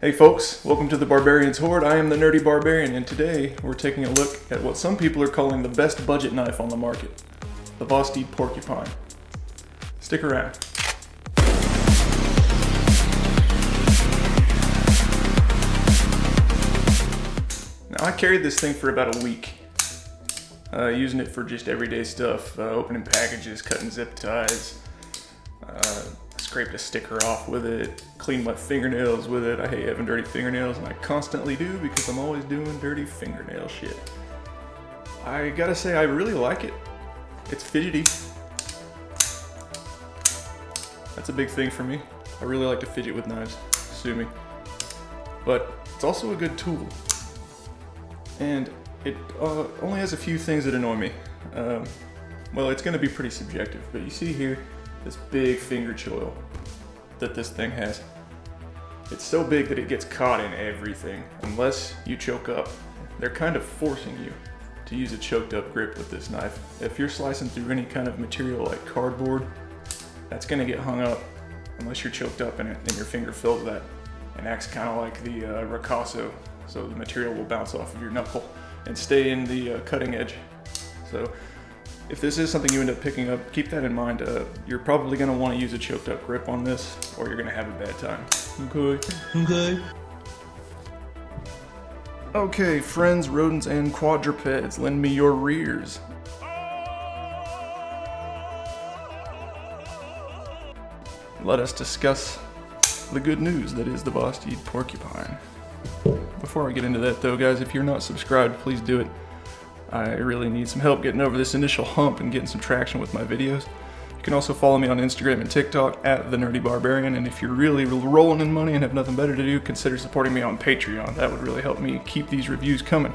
Hey folks, welcome to the Barbarian's Horde. I am the Nerdy Barbarian, and today we're taking a look at what some people are calling the best budget knife on the market, the Vosteed Porcupine. Stick around. Now, I carried this thing for about a week, using it for just everyday stuff, opening packages, cutting zip ties, scraped a sticker off with it, cleaned my fingernails with it. I hate having dirty fingernails, and I constantly do because I'm always doing dirty fingernail shit. I gotta say, I really like it. It's fidgety. That's a big thing for me. I really like to fidget with knives, sue me. But it's also a good tool. And it only has a few things that annoy me. Well, it's gonna be pretty subjective, but you see here, this big finger choil that this thing has. It's so big that it gets caught in everything unless you choke up. They're kind of forcing you to use a choked up grip with this knife. If you're slicing through any kind of material like cardboard, that's gonna get hung up unless you're choked up in it and your finger fills that and acts kind of like the ricasso, so the material will bounce off of your knuckle and stay in the cutting edge. So if this is something you end up picking up, keep that in mind. You're probably going to want to use a choked up grip on this, or you're going to have a bad time. Okay, friends, rodents, and quadrupeds, lend me your rears. Let us discuss the good news that is the Vosteed Porcupine. Before I get into that though, guys, if you're not subscribed, please do it. I really need some help getting over this initial hump and getting some traction with my videos. You can also follow me on Instagram and TikTok at the Nerdy Barbarian, and if you're really rolling in money and have nothing better to do, consider supporting me on Patreon. That would really help me keep these reviews coming.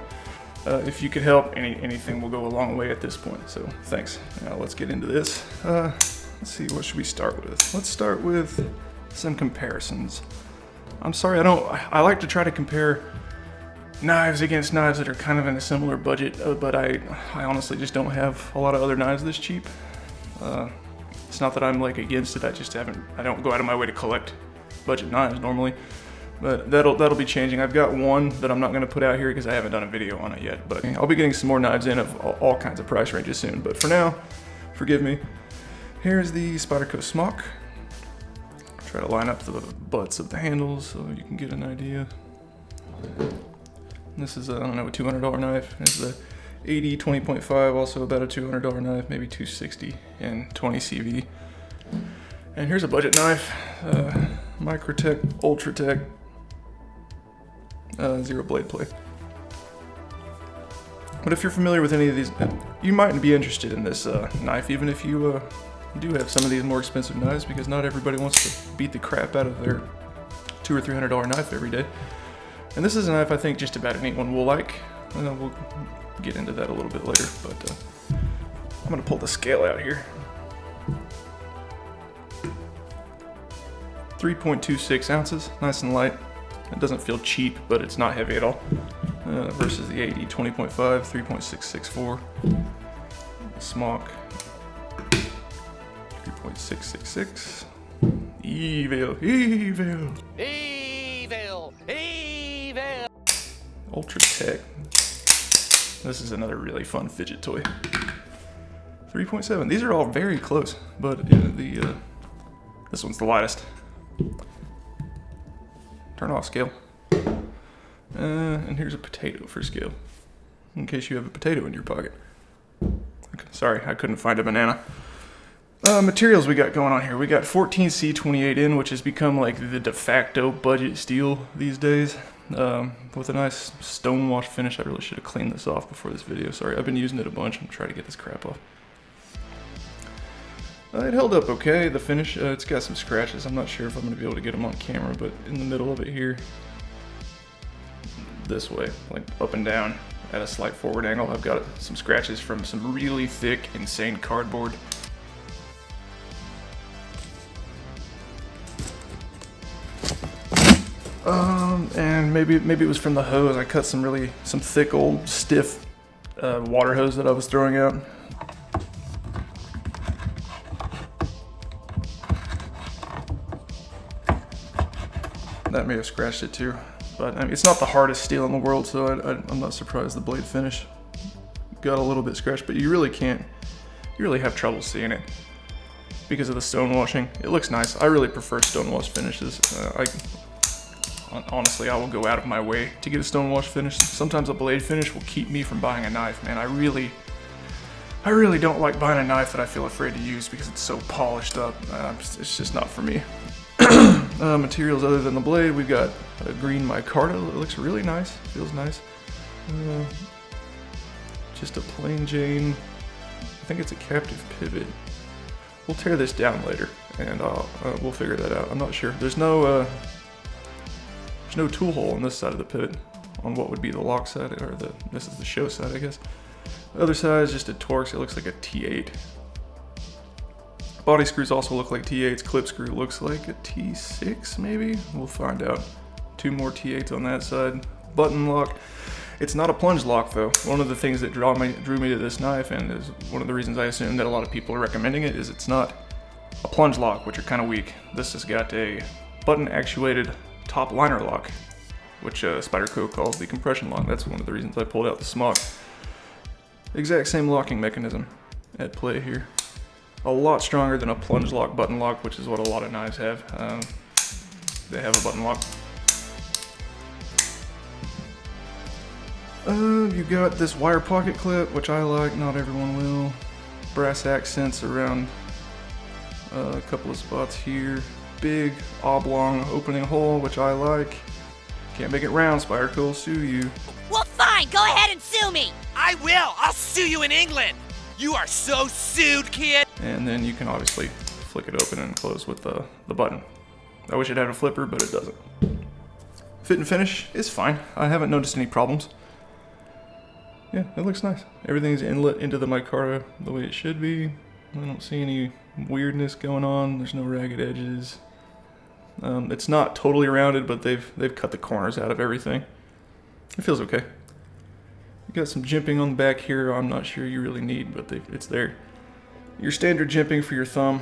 If you could help, anything will go a long way at this point, so thanks. Now let's get into this. Let's see, what should we start with? Let's start with some comparisons. I'm sorry, I like to try to compare knives against knives that are kind of in a similar budget, but I honestly just don't have a lot of other knives this cheap. It's not that I'm like against it, I don't go out of my way to collect budget knives normally, but that'll be changing. I've got one that I'm not going to put out here because I haven't done a video on it yet, but I'll be getting some more knives in of all kinds of price ranges soon. But for now, forgive me. Here's the Spyderco Smock. Try to line up the butts of the handles so you can get an idea. This is a $200 knife. This is a AD 20.5, also about a $200 knife, maybe $260 and 20 CV. And here's a budget knife, Microtech Ultratech, zero blade play. But if you're familiar with any of these, you might be interested in this knife, even if you do have some of these more expensive knives, because not everybody wants to beat the crap out of their $200 or $300 knife every day. And this is a knife I think just about anyone will like. We'll get into that a little bit later, but I'm gonna pull the scale out here. 3.26 ounces, nice and light. It doesn't feel cheap, but it's not heavy at all. Versus the AD 20.5, 3.664. Smock, 3.666. Evil. Ultratech. This is another really fun fidget toy. 3.7. These are all very close, but this one's the lightest. Turn off scale. And here's a potato for scale, in case you have a potato in your pocket. Okay, sorry, I couldn't find a banana. Materials we got going on here. We got 14C28N, which has become like the de facto budget steel these days. With a nice stonewash finish. I really should have cleaned this off before this video. Sorry, I've been using it a bunch. I'm trying to get this crap off. It held up okay, the finish. It's got some scratches. I'm not sure if I'm going to be able to get them on camera, but in the middle of it here, this way, like up and down at a slight forward angle, I've got some scratches from some really thick, insane cardboard. And maybe it was from the hose. I cut some thick, old, stiff water hose that I was throwing out. that may have scratched it too. But I mean, it's not the hardest steel in the world, so I'm not surprised the blade finish got a little bit scratched, but you really have trouble seeing it because of the stone washing. It looks nice. I really prefer stone wash finishes. Honestly, I will go out of my way to get a stone wash finish. Sometimes a blade finish will keep me from buying a knife, man. I really don't like buying a knife that I feel afraid to use because it's so polished up. It's just not for me. Materials other than the blade, we've got a green micarta. It looks really nice. Feels nice. Just a plain Jane. I think it's a captive pivot. We'll tear this down later, and we'll figure that out. I'm not sure. There's no tool hole on this side of the pivot, on what would be the lock side, or this is the show side, I guess. The other side is just a Torx. It looks like a T8. Body screws also look like T8s. Clip screw looks like a T6, maybe? We'll find out. 2 more T8s on that side. Button lock. It's not a plunge lock though. One of the things that drew me to this knife, and is one of the reasons I assume that a lot of people are recommending it, is it's not a plunge lock, which are kind of weak. This has got a button actuated top liner lock, which Spyderco calls the compression lock. That's one of the reasons I pulled out the smock. Exact same locking mechanism at play here. A lot stronger than a plunge lock button lock, which is what a lot of knives have. They have a button lock. You got this wire pocket clip, which I like, not everyone will. Brass accents around a couple of spots here. Big oblong opening hole, which I like. Can't make it round, Spyderco will sue you. Well, fine, go ahead and sue me. I will. I'll sue you in England. You are so sued, kid. And then you can obviously flick it open and close with the button. I wish it had a flipper, but it doesn't. Fit and finish is fine. I haven't noticed any problems. Yeah, it looks nice. Everything's inlet into the micarta the way it should be. I don't see any weirdness going on. There's no ragged edges. It's not totally rounded, but they've cut the corners out of everything. It feels okay. You got some jimping on the back here. I'm not sure you really need, but it's there. Your standard jimping for your thumb,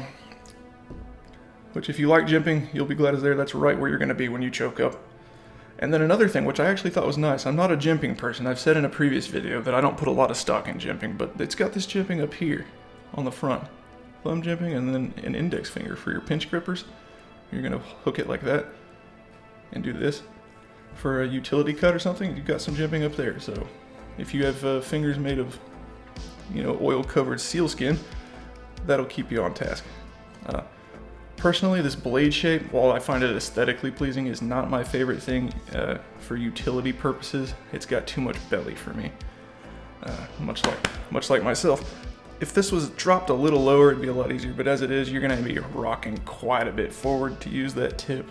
which if you like jimping, you'll be glad is there. That's right where you're going to be when you choke up. And then another thing, which I actually thought was nice. I'm not a jimping person. I've said in a previous video that I don't put a lot of stock in jimping, but it's got this jimping up here on the front. Thumb jimping, and then an index finger for your pinch grippers. You're going to hook it like that and do this. For a utility cut or something, you've got some jimping up there. So if you have fingers made of, oil-covered sealskin, that'll keep you on task. Personally, this blade shape, while I find it aesthetically pleasing, is not my favorite thing for utility purposes. It's got too much belly for me, much like myself. If this was dropped a little lower, it'd be a lot easier, but as it is, you're gonna be rocking quite a bit forward to use that tip.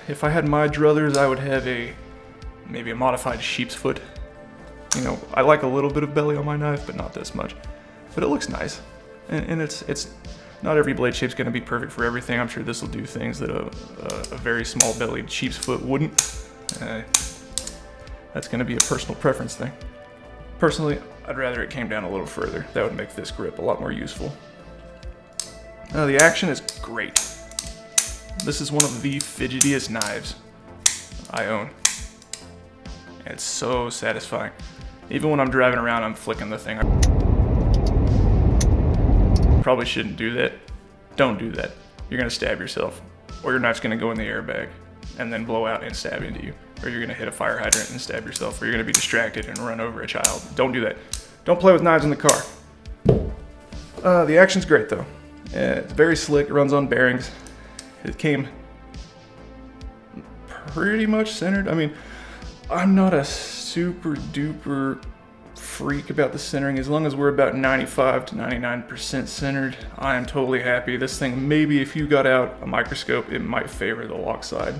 If I had my druthers, I would have maybe a modified sheep's foot. I like a little bit of belly on my knife, but not this much. But it looks nice, and it's not every blade shape's gonna be perfect for everything. I'm sure this will do things that a very small bellied sheep's foot wouldn't. That's gonna be a personal preference thing. Personally, I'd rather it came down a little further. That would make this grip a lot more useful. The action is great. This is one of the fidgetiest knives I own. It's so satisfying. Even when I'm driving around, I'm flicking the thing. Probably shouldn't do that. Don't do that. You're gonna stab yourself, or your knife's gonna go in the airbag and then blow out and stab into you, or you're gonna hit a fire hydrant and stab yourself, or you're gonna be distracted and run over a child. Don't do that. Don't play with knives in the car. The action's great though. It's very slick. It runs on bearings. It came pretty much centered. I mean, I'm not a super duper freak about the centering. As long as we're about 95 to 99% centered, I am totally happy. This thing, maybe if you got out a microscope, it might favor the lock side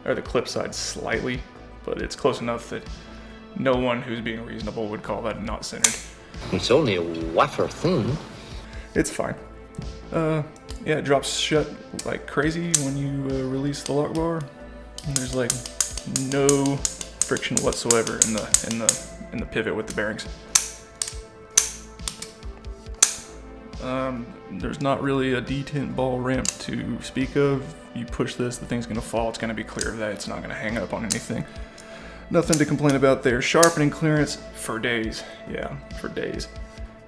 or the clip side slightly, but it's close enough that no one who's being reasonable would call that not centered. It's only a wafer thin. It's fine. Yeah, it drops shut like crazy when you release the lock bar. And there's like no friction whatsoever in the pivot with the bearings. There's not really a detent ball ramp to speak of. You push this, the thing's gonna fall. It's gonna be clear of that. It's not gonna hang up on anything. Nothing to complain about there. Sharpening clearance for days. Yeah, for days.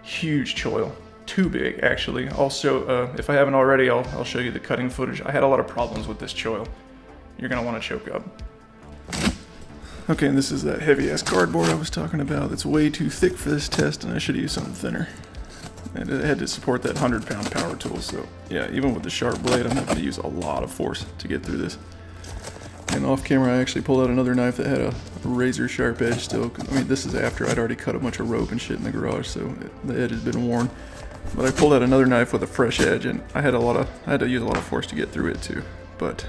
Huge choil. Too big, actually. Also, if I haven't already, I'll show you the cutting footage. I had a lot of problems with this choil. You're gonna want to choke up. Okay, and this is that heavy-ass cardboard I was talking about. That's way too thick for this test, and I should have used something thinner. And it had to support that 100-pound power tool, so yeah, even with the sharp blade, I'm having to use a lot of force to get through this. And off camera, I actually pulled out another knife that had a razor-sharp edge still. I mean, this is after I'd already cut a bunch of rope and shit in the garage, so the edge has been worn. But I pulled out another knife with a fresh edge, and I had to use a lot of force to get through it too. But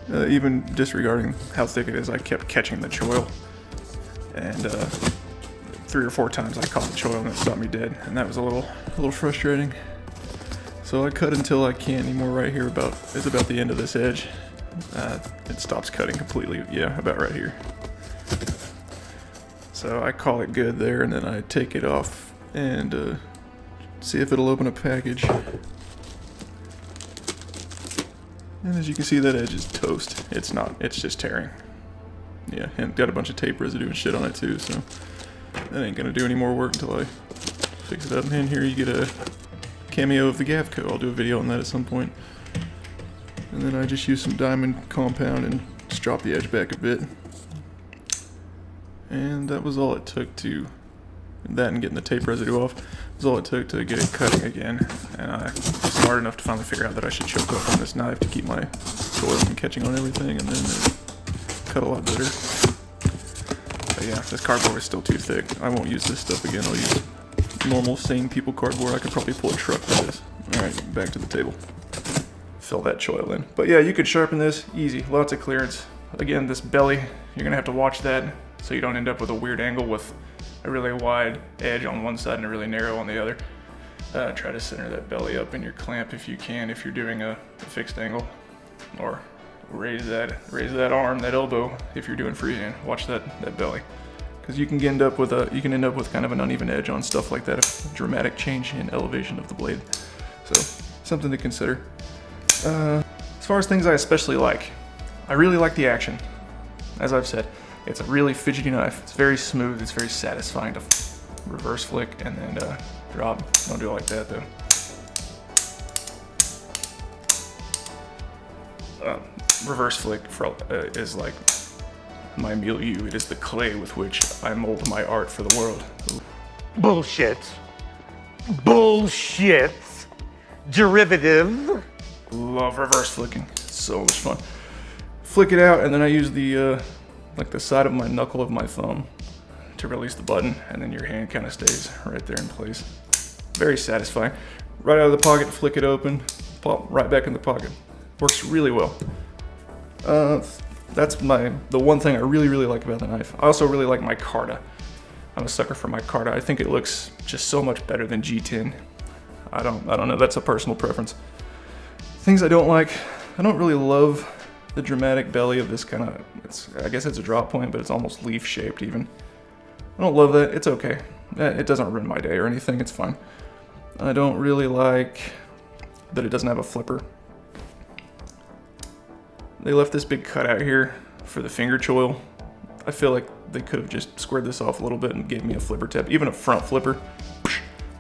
even disregarding how thick it is, I kept catching the choil, and 3 or 4 times I caught the choil and it stopped me dead, and that was a little frustrating. So I cut until I can't anymore. Right here, it's about the end of this edge. It stops cutting completely. Yeah, about right here. So I call it good there, and then I take it off and see if it'll open a package. And as you can see, that edge is toast. It's not, it's just tearing. Yeah, and got a bunch of tape residue and shit on it too, so that ain't gonna do any more work until I fix it up. And here you get a cameo of the Gavco. I'll do a video on that at some point. And then I just use some diamond compound and just drop the edge back a bit. And that was all it took to, that and getting the tape residue off, was all it took to get it cutting again. And I was smart enough to finally figure out that I should choke up on this knife to keep my choil from catching on everything, and then it cut a lot better. But yeah, this cardboard is still too thick. I won't use this stuff again. I'll use normal, sane people cardboard. I could probably pull a truck with this. Alright, back to the table. Fill that choil in. But yeah, you could sharpen this easy, lots of clearance. Again, this belly, you're gonna have to watch that so you don't end up with a weird angle with a really wide edge on one side and a really narrow on the other. Try to center that belly up in your clamp if you can, if you're doing a fixed angle, or raise that arm, that elbow if you're doing freehand. Watch that belly, because you can end up with kind of an uneven edge on stuff like that. A dramatic change in elevation of the blade. So something to consider. As far as things I especially like, I really like the action. As I've said, it's a really fidgety knife. It's very smooth. It's very satisfying to reverse flick and then drop. Don't do it like that though. Reverse flick is like my milieu. It is the clay with which I mold my art for the world. Bullshit. Bullshit. Derivative. Love reverse flicking. It's so much fun. Flick it out, and then I use the like the side of my knuckle of my thumb to release the button, and then your hand kind of stays right there in place. Very satisfying. Right out of the pocket, flick it open, pop right back in the pocket. Works really well. That's the one thing I really like about the knife. I also really like my Carta. I'm a sucker for my Carta. I think it looks just so much better than G10. I don't know. That's a personal preference. Things I don't like. I don't really love the dramatic belly of this kind of. I guess it's a drop point, but it's almost leaf shaped even. I don't love that. It's okay. It doesn't ruin my day or anything. It's fine. I don't really like that it doesn't have a flipper. They left this big cutout here for the finger choil. I feel like they could have just squared this off a little bit and gave me a flipper tab, even a front flipper.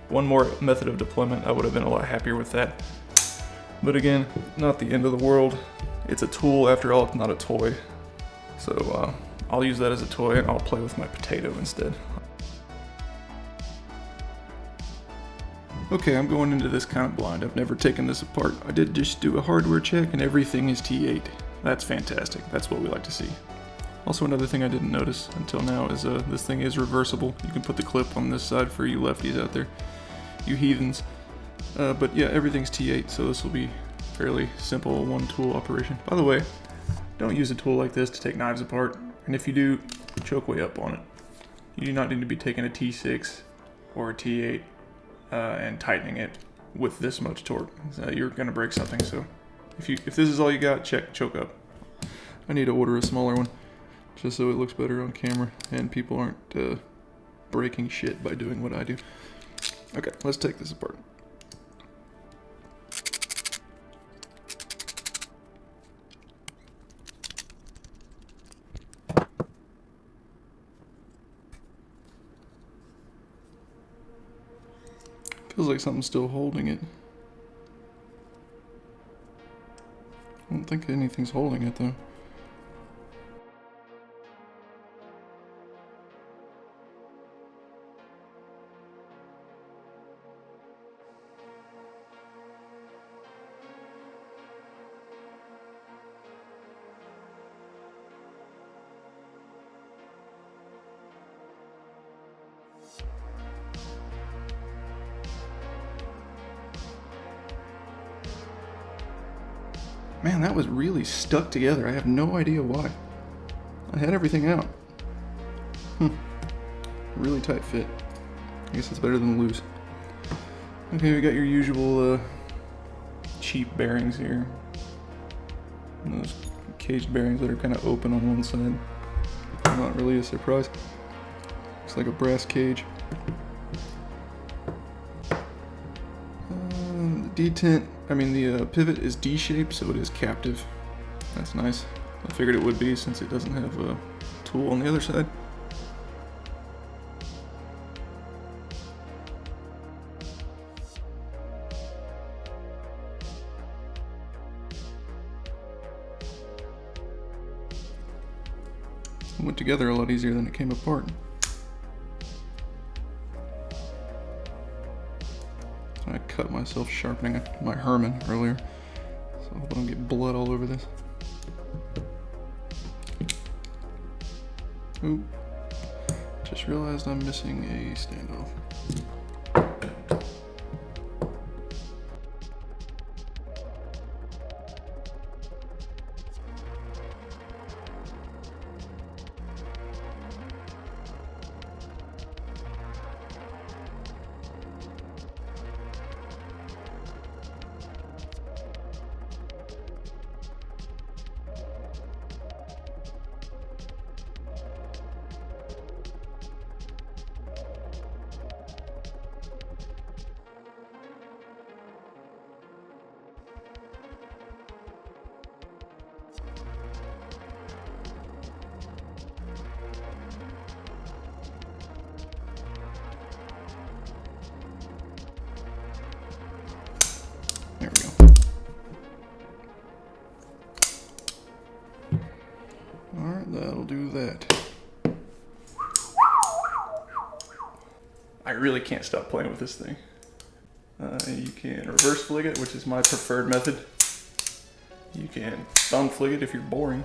One more method of deployment, I would have been a lot happier with that. But again, not the end of the world. It's a tool after all, it's not a toy. So I'll use that as a toy and I'll play with my potato instead. Okay, I'm going into this kind of blind. I've never taken this apart. I did just do a hardware check and everything is T8. That's fantastic. That's what we like to see. Also, another thing I didn't notice until now is this thing is reversible. You can put the clip on this side for you lefties out there, you heathens. But yeah, everything's T8, so this will be fairly simple one-tool operation. By the way, don't use a tool like this to take knives apart, and if you do, choke way up on it. You do not need to be taking a T6 or a T8 and tightening it with this much torque. You're gonna break something. So if this is all you got, choke up. I need to order a smaller one just so it looks better on camera and people aren't breaking shit by doing what I do. Okay, let's take this apart. Feels like something's still holding it. I don't think anything's holding it though. Man, that was really stuck together. I have no idea why. I had everything out. Really tight fit. I guess it's better than loose. Okay, we got your usual cheap bearings here. And those caged bearings that are kind of open on one side. Not really a surprise. Looks like a brass cage. The pivot is D-shaped, so it is captive. That's nice. I figured it would be since it doesn't have a tool on the other side. It went together a lot easier than it came apart. I cut myself sharpening my Herman earlier, so I hope I don't get blood all over this. Ooh, just realized I'm missing a standoff. There we go. Alright, that'll do that. I really can't stop playing with this thing. You can reverse flig it, which is my preferred method. You can thumb flig it if you're boring.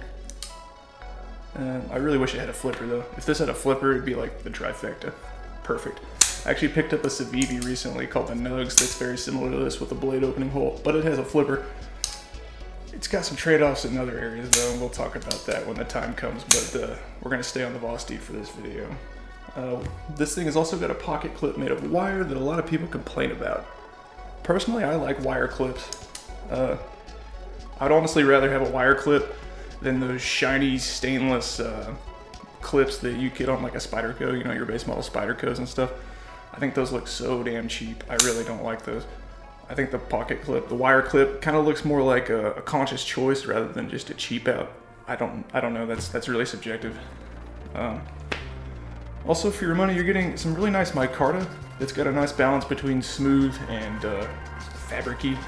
I really wish it had a flipper though. If this had a flipper, it'd be like the trifecta. Perfect. I actually picked up a Civivi recently called the Nugs that's very similar to this with a blade opening hole, but it has a flipper. It's got some trade-offs in other areas though, and we'll talk about that when the time comes, but we're going to stay on the Vosteed for this video. This thing has also got a pocket clip made of wire that a lot of people complain about. Personally, I like wire clips. I'd honestly rather have a wire clip than those shiny stainless clips that you get on like a Spyderco, you know, your base model Spydercos and stuff. I think those look so damn cheap. I really don't like those. I think the pocket clip, the wire clip, kind of looks more like a conscious choice rather than just a cheap out. I don't know. That's really subjective. Also, for your money, you're getting some really nice micarta. It's got a nice balance between smooth and fabricy.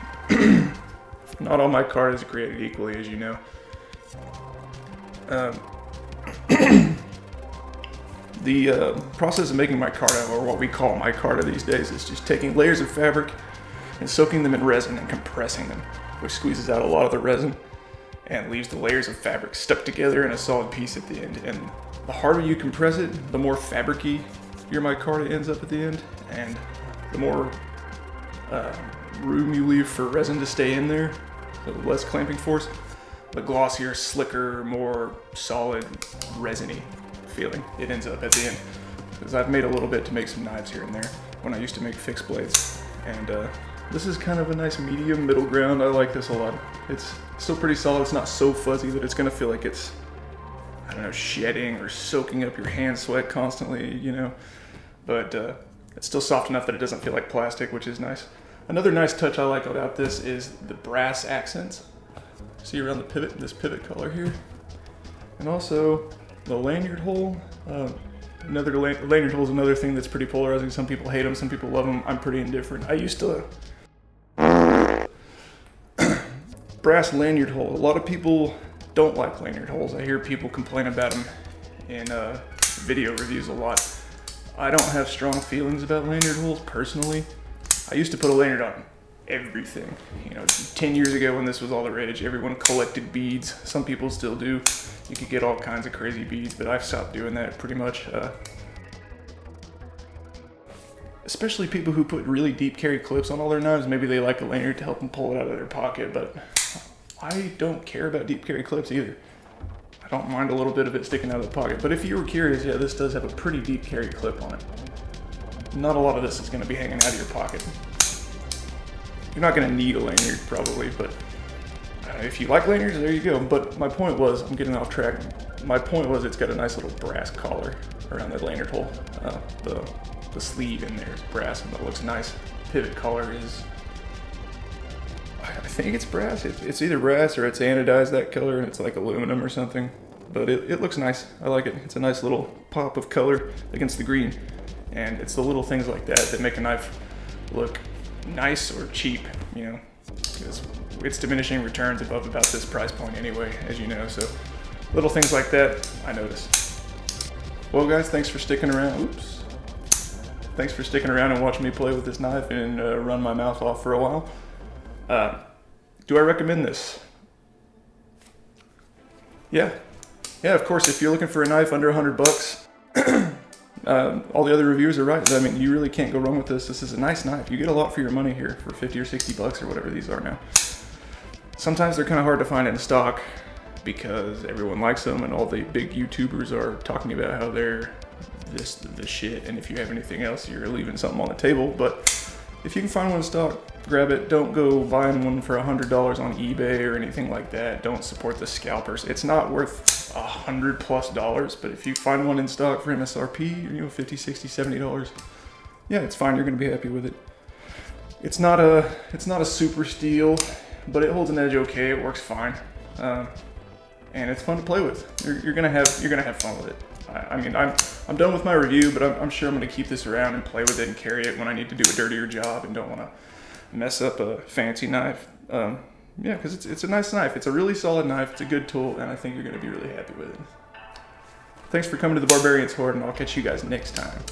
Not all micarta is created equally, as you know. The process of making micarta, or what we call micarta these days, is just taking layers of fabric and soaking them in resin and compressing them, which squeezes out a lot of the resin and leaves the layers of fabric stuck together in a solid piece at the end. And the harder you compress it, the more fabricy your micarta ends up at the end, and the more room you leave for resin to stay in there, so less clamping force. The glossier, slicker, more solid, resiny feeling it ends up at the end. Because I've made a little bit to make some knives here and there when I used to make fixed blades. And this is kind of a nice medium middle ground. I like this a lot. It's still pretty solid. It's not so fuzzy that it's gonna feel like it's, I don't know, shedding or soaking up your hand sweat constantly, you know. But it's still soft enough that it doesn't feel like plastic, which is nice. Another nice touch I like about this is the brass accents. See around the pivot, this pivot color here. And also the lanyard hole. Another lanyard hole is another thing that's pretty polarizing. Some people hate them, some people love them. I'm pretty indifferent. I used to brass lanyard hole. A lot of people don't like lanyard holes. I hear people complain about them in video reviews a lot. I don't have strong feelings about lanyard holes personally. I used to put a lanyard on everything. You know, 10 years ago when this was all the rage, everyone collected beads. Some people still do. You could get all kinds of crazy beads, but I've stopped doing that pretty much. Especially people who put really deep carry clips on all their knives. Maybe they like a lanyard to help them pull it out of their pocket, but I don't care about deep carry clips either. I don't mind a little bit of it sticking out of the pocket. But if you were curious, yeah, this does have a pretty deep carry clip on it. Not a lot of this is going to be hanging out of your pocket. You're not going to need a lanyard probably, but if you like lanyards, there you go. But my point was, I'm getting off track. My point was it's got a nice little brass collar around that lanyard hole. The sleeve in there is brass and that looks nice. Pivot collar is, I think it's brass. It's either brass or it's anodized that color and it's like aluminum or something. But it looks nice. I like it. It's a nice little pop of color against the green. And it's the little things like that that make a knife look nice or cheap, you know. It's diminishing returns above about this price point anyway, as you know. So little things like that, I notice. Well guys, thanks for sticking around. Oops. Thanks for sticking around and watching me play with this knife and run my mouth off for a while. Do I recommend this? Yeah, of course, if you're looking for a knife under $100, all the other reviews are right. I mean, you really can't go wrong with this. This is a nice knife. You get a lot for your money here for 50 or 60 bucks or whatever these are now. Sometimes they're kind of hard to find in stock because everyone likes them and all the big YouTubers are talking about how they're the shit, and if you have anything else, you're leaving something on the table. But if you can find one in stock, grab it. Don't go buying one for $100 on eBay or anything like that. Don't support the scalpers. It's not worth $100+, but if you find one in stock for MSRP, you know, $50, $60, $70, yeah, it's fine. You're gonna be happy with it. It's not a super steel, but it holds an edge okay. It works fine, and it's fun to play with. You're gonna have fun with it. I mean, I'm done with my review, but I'm sure I'm going to keep this around and play with it and carry it when I need to do a dirtier job and don't want to mess up a fancy knife. Yeah, because it's a nice knife. It's a really solid knife. It's a good tool, and I think you're going to be really happy with it. Thanks for coming to the Barbarian's Horde, and I'll catch you guys next time.